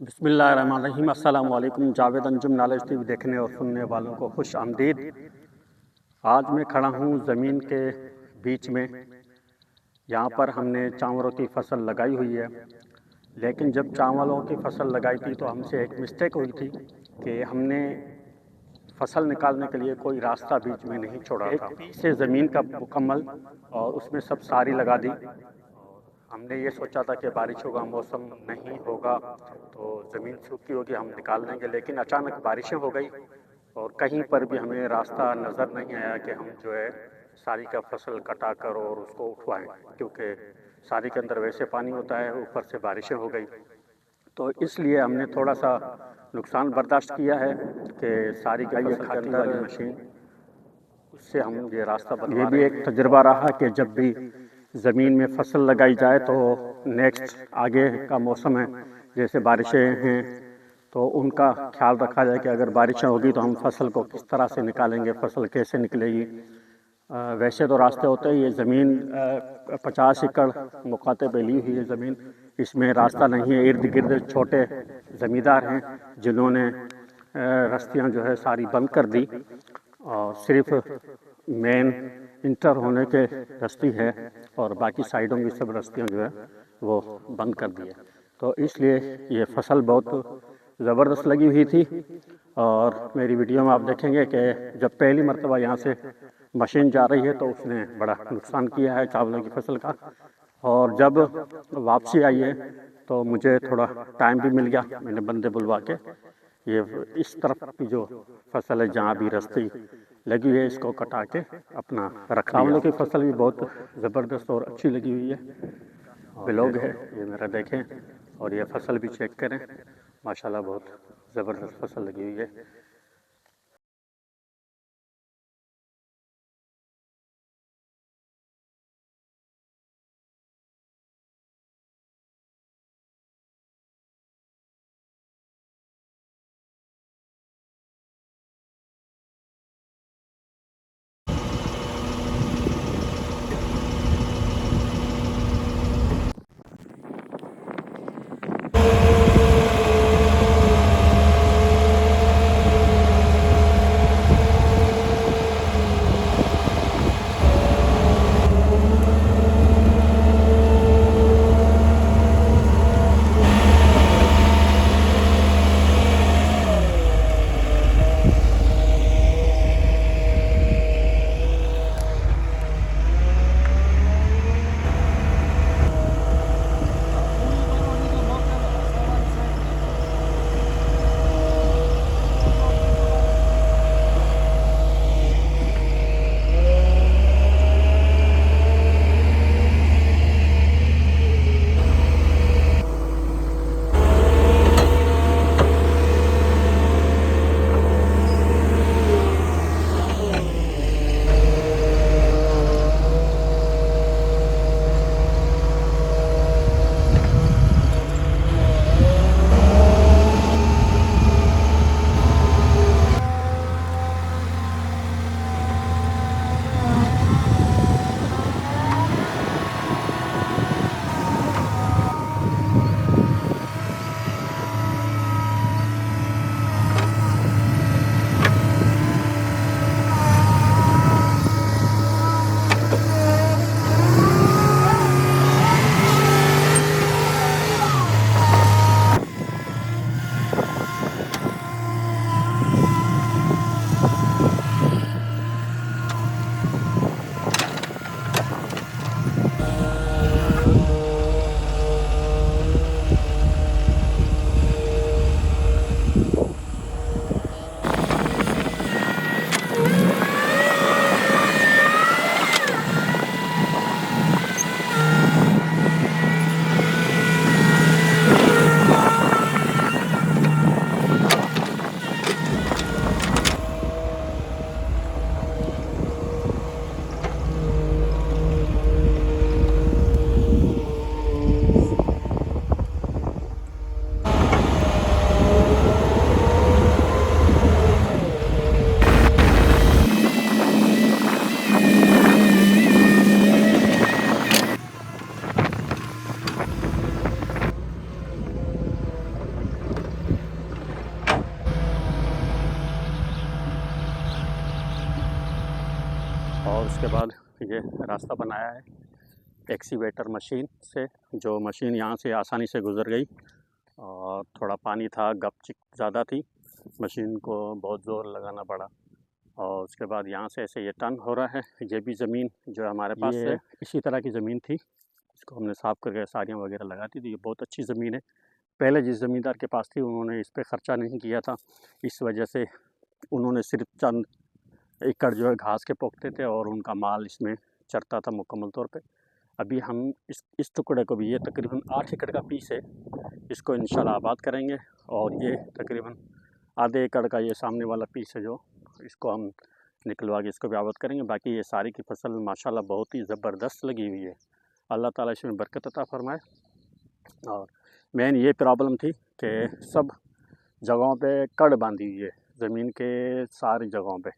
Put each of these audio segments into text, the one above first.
बिस्मिल्लाहिर्रहमानिर्रहीम। अस्सलाम वालेकुम। जावेद अंजुम नॉलेज टीवी देखने और सुनने वालों को खुश आमदीद। आज मैं खड़ा हूँ ज़मीन के बीच में। यहाँ पर हमने चावलों की फसल लगाई हुई है, लेकिन जब चावलों की फसल लगाई थी तो हमसे एक मिस्टेक हुई थी कि हमने फसल निकालने के लिए कोई रास्ता बीच में नहीं छोड़ा था। से ज़मीन का मुकम्मल और उसमें सब सारी लगा दी। हमने ये सोचा था कि बारिश होगा, मौसम नहीं होगा तो ज़मीन सूखी होगी, हम निकाल देंगे, लेकिन अचानक बारिशें हो गई और कहीं पर भी हमें रास्ता नज़र नहीं आया कि हम जो है सारी का फसल कटा कर और उसको उठवाएं, क्योंकि सारी के अंदर वैसे पानी होता है, ऊपर से बारिशें हो गई। तो इसलिए हमने थोड़ा सा नुकसान बर्दाश्त किया है कि सारी की फसल के अंदर मशीन, उससे हम ये रास्ता बना। ये भी एक तजुर्बा रहा कि जब भी ज़मीन में फसल लगाई जाए तो नेक्स्ट आगे का मौसम है, जैसे बारिशें हैं, तो उनका ख्याल रखा जाए कि अगर बारिशें होगी तो हम फसल को किस तरह से निकालेंगे, फसल कैसे निकलेगी। वैसे तो रास्ते होते हैं, ये ज़मीन 50 एकड़ मुकाते पे ली हुई है ज़मीन, इसमें रास्ता नहीं है। इर्द गिर्द छोटे ज़मींदार हैं जिन्होंने रस्तियाँ जो है सारी बंद कर दी और सिर्फ मेन इंटर होने के रस्ती है और बाकी साइडों की सब रस्तियाँ जो है वो बंद कर दी है। तो इसलिए ये फसल बहुत ज़बरदस्त लगी हुई थी। और मेरी वीडियो में आप देखेंगे कि जब पहली मरतबा यहाँ से मशीन जा रही है तो उसने बड़ा नुकसान किया है चावलों की फसल का। और जब वापसी आई है तो मुझे थोड़ा टाइम भी मिल गया, मैंने बंदे बुलवा के ये इस तरफ की जो फसल है जहाँ भी रस्ती लगी हुई है इसको कटा के अपना रखा। चावलों की फसल भी बहुत ज़बरदस्त और अच्छी लगी हुई है। ब्लॉग है ये मेरा, देखें और ये फसल भी चेक करें। माशाल्लाह बहुत ज़बरदस्त फसल लगी हुई है। उसके बाद ये रास्ता बनाया है एक्सीवेटर मशीन से, जो मशीन यहाँ से आसानी से गुजर गई। और थोड़ा पानी था, गपचिक ज़्यादा थी, मशीन को बहुत ज़ोर लगाना पड़ा। और उसके बाद यहाँ से ऐसे ये टर्न हो रहा है। ये भी ज़मीन जो हमारे पास है, इसी तरह की ज़मीन थी, इसको हमने साफ़ करके साड़ियाँ वगैरह लगा दी थी। ये बहुत अच्छी ज़मीन है। पहले जिस ज़मींदार के पास थी उन्होंने इस पर ख़र्चा नहीं किया था, इस वजह से उन्होंने सिर्फ चंद एकड़ जो है घास के पोखते थे और उनका माल इसमें चरता था मुकम्मल तौर पे। अभी हम इस टुकड़े को भी, ये तकरीबन 8 एकड़ का पीस है, इसको इंशाल्लाह आबाद करेंगे। और ये तकरीबन आधे एकड़ का ये सामने वाला पीस है, जो इसको हम निकलवा के इसको भी आबाद करेंगे। बाकी ये सारी की फसल माशाल्लाह बहुत ही ज़बरदस्त लगी हुई है। अल्लाह ताला इसमें बरकत अता फरमाए। और मेन ये प्रॉब्लम थी कि सब जगहों पे कड़ बांधी हुई है, ज़मीन के सारी जगहों पे।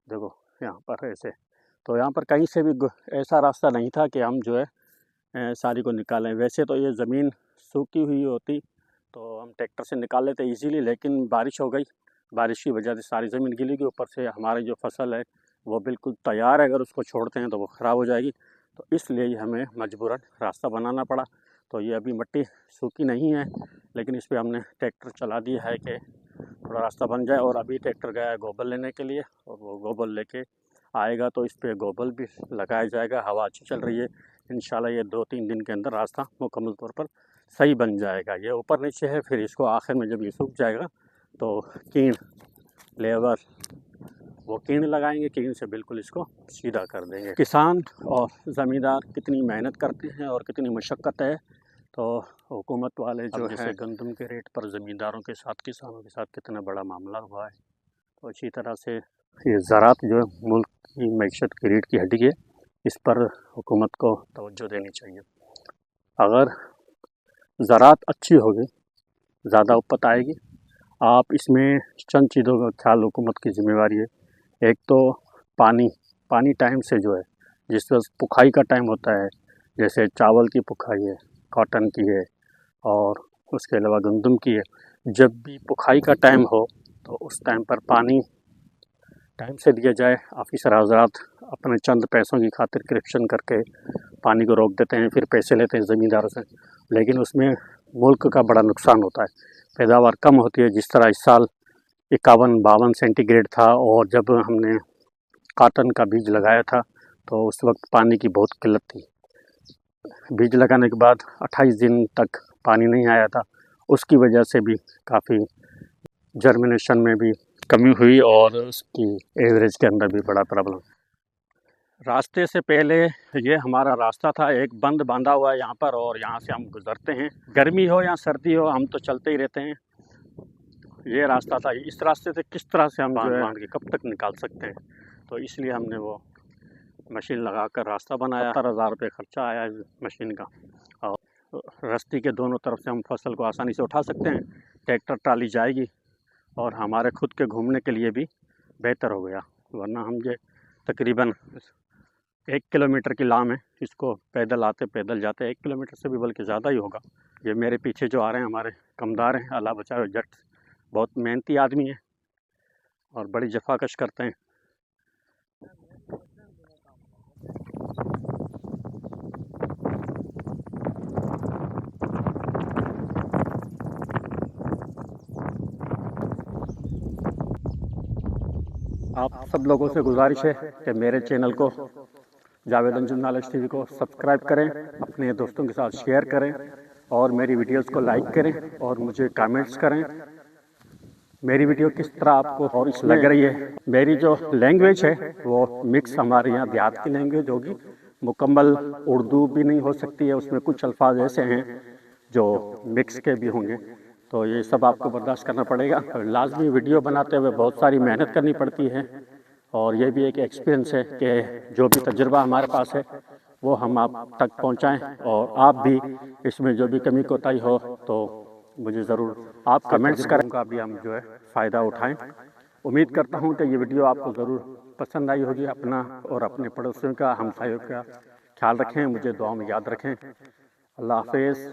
देखो यहाँ पर ऐसे, तो यहाँ पर कहीं से भी ऐसा रास्ता नहीं था कि हम जो है सारी को निकालें। वैसे तो ये ज़मीन सूखी हुई होती तो हम ट्रैक्टर से निकाल लेते इजीली, लेकिन बारिश हो गई, बारिश की वजह से सारी ज़मीन गीली गई। ऊपर से हमारी जो फसल है वो बिल्कुल तैयार है, अगर उसको छोड़ते हैं तो वो ख़राब हो जाएगी। तो इसलिए हमें मजबूरन रास्ता बनाना पड़ा। तो ये अभी मिट्टी सूखी नहीं है, लेकिन इस पर हमने ट्रैक्टर चला दिया है कि थोड़ा रास्ता बन जाए। और अभी ट्रैक्टर गया है गोबर लेने के लिए, और वो गोबर लेके आएगा तो इस पर गोबर भी लगाया जाएगा। हवा अच्छी चल रही है, इंशाल्लाह ये 2-3 दिन के अंदर रास्ता मुकम्मल तौर पर सही बन जाएगा। ये ऊपर नीचे है, फिर इसको आखिर में जब ये सूख जाएगा तो कीड़ लेबर वो कीड़ लगाएंगे, कीड़ से बिल्कुल इसको सीधा कर देंगे। किसान और ज़मींदार कितनी मेहनत करते हैं और कितनी मशक्क़त है। तो हुकूमत वाले जो है गंदम के रेट पर ज़मींदारों के साथ, किसानों के साथ कितना बड़ा मामला हुआ है। तो इसी तरह से ये ज़राअत जो है मुल्क की मईशत की रीढ़ की हड्डी है, इस पर हुकूमत को तवज्जो देनी चाहिए। अगर ज़राअत अच्छी होगी, ज़्यादा उपत आएगी। आप इसमें चंद चीज़ों का ख्याल, हुकूमत की ज़िम्मेवारी है। एक तो पानी टाइम से जो है, जिस वक्त पुखाई का टाइम होता है, जैसे चावल की पुखाई है, कॉटन की है और उसके अलावा गंदम की है, जब भी पुखाई का टाइम हो तो उस टाइम पर पानी टाइम से दिया जाए। ऑफिसर हज़रात अपने चंद पैसों की खातिर करप्शन करके पानी को रोक देते हैं, फिर पैसे लेते हैं ज़मींदारों से, लेकिन उसमें मुल्क का बड़ा नुकसान होता है, पैदावार कम होती है। जिस तरह इस साल 51-52 सेंटीग्रेड था, और जब हमने कॉटन का बीज लगाया था तो उस वक्त पानी की बहुत किल्लत थी। बीज लगाने के बाद 28 दिन तक पानी नहीं आया था, उसकी वजह से भी काफ़ी जर्मिनेशन में भी कमी हुई और उसकी एवरेज के अंदर भी बड़ा प्रॉब्लम। रास्ते से पहले ये हमारा रास्ता था, एक बंद बांधा हुआ है यहाँ पर, और यहाँ से हम गुज़रते हैं, गर्मी हो या सर्दी हो हम तो चलते ही रहते हैं। ये रास्ता था, इस रास्ते से किस तरह से हम बांध के कब तक निकाल सकते हैं, तो इसलिए हमने वो मशीन लगाकर रास्ता बनाया। 70,000 रुपये ख़र्चा आया इस मशीन का, और रास्ते के दोनों तरफ से हम फसल को आसानी से उठा सकते हैं। ट्रैक्टर ट्राली जाएगी और हमारे खुद के घूमने के लिए भी बेहतर हो गया, वरना हम ये तकरीबन 1 किलोमीटर की लाम है, इसको पैदल आते पैदल जाते 1 किलोमीटर से भी बल्कि ज़्यादा ही होगा। ये मेरे पीछे जो आ रहे हैं हमारे कमदार हैं, अल्लाह बचाए, जट बहुत मेहनती आदमी है और बड़ी जफाकश करते हैं। आप सब लोगों से गुजारिश है कि मेरे चैनल को, जावेद अंजुम नॉलेज टीवी को सब्सक्राइब करें, अपने दोस्तों के साथ शेयर करें और मेरी वीडियोस को लाइक करें और मुझे कमेंट्स करें मेरी वीडियो किस तरह आपको और लग रही है। मेरी जो लैंग्वेज है वो मिक्स हमारे यहाँ देहात की लैंग्वेज होगी, मुकम्मल उर्दू भी नहीं हो सकती है, उसमें कुछ अल्फाज ऐसे हैं जो मिक्स के भी होंगे, तो ये सब आपको बर्दाश्त करना पड़ेगा। लाजमी वीडियो बनाते हुए बहुत सारी मेहनत करनी पड़ती है, और ये भी एक एक्सपीरियंस है कि जो भी तजुर्बा हमारे पास है वो हम आप तक पहुंचाएं, और आप भी इसमें जो भी कमी कोताही हो तो मुझे ज़रूर आप कमेंट्स करें, उनका भी हम जो है फ़ायदा उठाएं। उम्मीद करता हूं कि ये वीडियो आपको ज़रूर पसंद आई होगी। अपना और अपने पड़ोसियों का, हमसायों का ख्याल रखें, मुझे दुआ में याद रखें। अल्लाह हाफ़िज़।